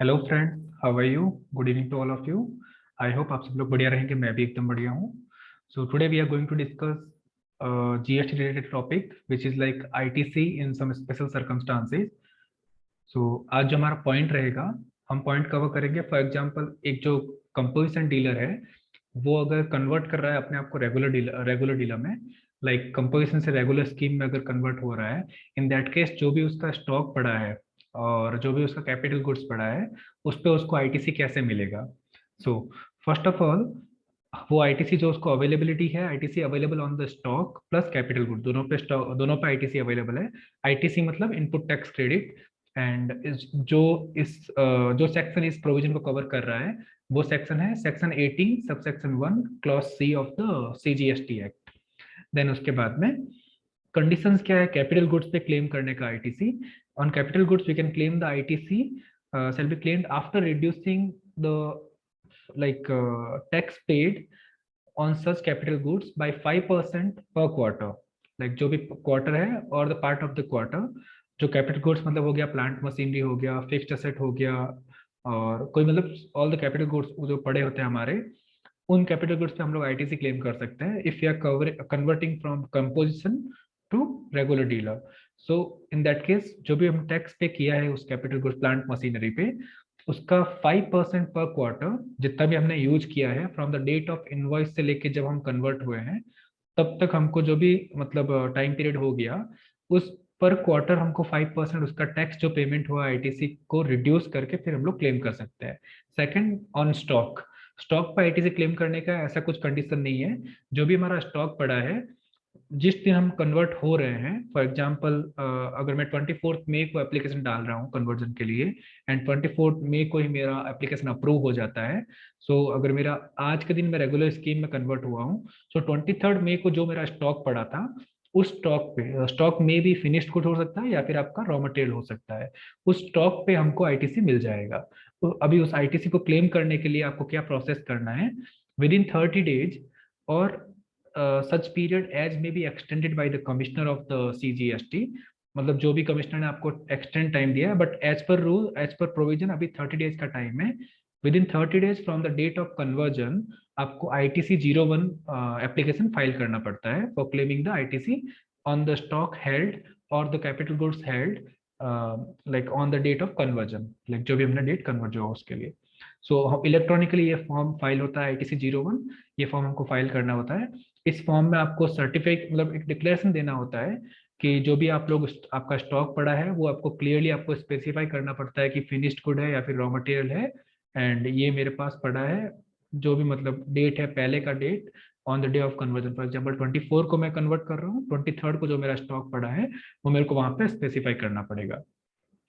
Hello friends, how are you? Good evening to all of you. I hope आप सब लोग बढ़िया रहेंगे। मैं भी एकदम बढ़िया हूँ। So today we are going to discuss GST related topic which is like ITC in some special circumstances. So आज जो हमारा पॉइंट रहेगा, हम पॉइंट कवर करेंगे। फॉर एग्जांपल, एक जो कंपोजिशन डीलर है वो अगर कन्वर्ट कर रहा है अपने आप को रेगुलर डीलर में, लाइक कंपोजिशन से रेगुलर स्कीम में अगर कन्वर्ट हो रहा है, इन दैट केस जो भी उसका स्टॉक पड़ा है और जो भी उसका कैपिटल गुड्स पड़ा है, उस पर उसको आईटीसी कैसे मिलेगा। सो फर्स्ट ऑफ ऑल, वो आईटीसी जो उसको अवेलेबिलिटी है, ITC available on the stock plus capital good, दोनों पे स्टॉक, दोनों पे आईटीसी अवेलेबल है। आईटीसी मतलब इनपुट टैक्स क्रेडिट। एंड जो सेक्शन इस प्रोविजन को कवर कर रहा है वो सेक्शन है section 18 sub section 1 clause C of the CGST act. Then उसके बाद में कंडीशंस क्या है कैपिटल गुड्स पे क्लेम करने का ITC. On capital goods we can claim the ITC shall be claimed after reducing the tax paid on such capital goods by 5% per quarter। Like जो भी क्वार्टर है और the part of the quarter, जो capital goods मतलब हो गया, plant machinery हो गया, फिक्स्ड एसेट हो गया, और कोई मतलब ऑल द कैपिटल गुड्स जो पड़े होते हैं हमारे, उन कैपिटल गुड्स पे हम लोग आईटीसी क्लेम कर सकते हैं if you are converting from composition to regular dealer. So in that case जो भी हम टैक्स पे किया है उस कैपिटल गुड्स प्लांट मशीनरी पे, उसका 5% पर क्वार्टर जितना भी हमने यूज किया है from the date of invoice से लेके जब हम कन्वर्ट हुए हैं तब तक हमको जो भी मतलब टाइम पीरियड हो गया, उस पर क्वार्टर हमको 5% उसका टैक्स जो पेमेंट हुआ आईटीसी को रिड्यूस करके फिर हम लोग क्लेम कर सकते हैं। सेकंड, ऑन स्टॉक, स्टॉक पर आईटीसी क्लेम करने का ऐसा कुछ कंडीशन नहीं है। जो भी हमारा स्टॉक पड़ा है जिस दिन हम कन्वर्ट हो रहे हैं, फॉर एग्जांपल अगर मैं 24 मई को एप्लीकेशन डाल रहा हूँ कन्वर्जन के लिए एंड 24 मई को ही मेरा एप्लीकेशन अप्रूव हो जाता है। सो अगर मेरा आज के दिन मैं रेगुलर स्कीम में कन्वर्ट हुआ हूँ, सो 23 मई को जो मेरा स्टॉक पड़ा था उस स्टॉक पे, स्टॉक में भी फिनिश्ड गुड हो सकता है या फिर आपका रॉ मटेरियल हो सकता है, उस स्टॉक पे हमको आईटीसी मिल जाएगा। तो अभी उस आईटीसी को क्लेम करने के लिए आपको क्या प्रोसेस करना है, विद इन 30 days और सच पीरियड एज में be extended by the commissioner of the CGST. मतलब जो भी कमिश्नर ने आपको एक्सटेंड टाइम दिया है, but as per rule, as per provision अभी 30 days का टाइम है। Within 30 days from the date of conversion आपको आईटीसी 01 एप्लीकेशन फाइल करना पड़ता है for claiming the ITC on the stock held और the capital goods held like on the date of conversion, like जो भी हमने date convert हुआ उसके लिए। सो इलेक्ट्रॉनिकली ये फॉर्म फाइल होता है आईटीसी 01, ये फॉर्म हमको फाइल करना होता है। इस फॉर्म में आपको सर्टिफिकेट मतलब एक डिक्लेरेशन देना होता है कि जो भी आप लोग आपका स्टॉक पड़ा है वो आपको क्लियरली आपको स्पेसिफाई करना पड़ता है कि फिनिश्ड गुड है या फिर रॉ मटेरियल है, एंड ये मेरे पास पड़ा है जो भी मतलब डेट है पहले का date on the day of conversion. For example 24 को मैं कन्वर्ट कर रहा हूँ, 23 को जो मेरा स्टॉक पड़ा है वो मेरे को वहां पे स्पेसिफाई करना पड़ेगा।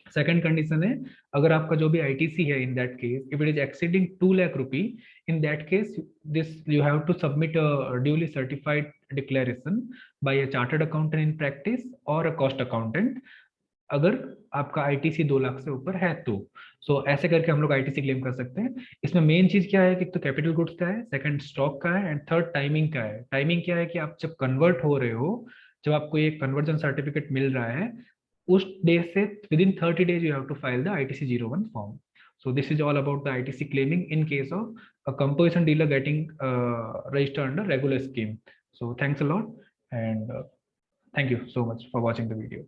सेकंड कंडीशन है, अगर आपका जो भी आईटीसी है in that case if it is exceeding 2 lakh rupee, in that case this you have to submit a duly certified declaration by a chartered accountant in practice और अ कॉस्ट अकाउंटेंट, अगर आपका ITC 2 lakh से ऊपर है तो। सो ऐसे करके हम लोग आईटीसी क्लेम कर सकते हैं। इसमें मेन चीज क्या है कि तो कैपिटल गुड्स का है, सेकंड स्टॉक का है, एंड थर्ड टाइमिंग का है। टाइमिंग क्या है कि आप जब कन्वर्ट हो रहे हो, जब आपको ये कन्वर्जन सर्टिफिकेट मिल रहा है, उस डे से within 30 days you have to file the ITC 01 form. So this is all about the ITC claiming in case of a composition dealer getting registered under regular scheme. So thanks a lot, and thank you so much for watching the video.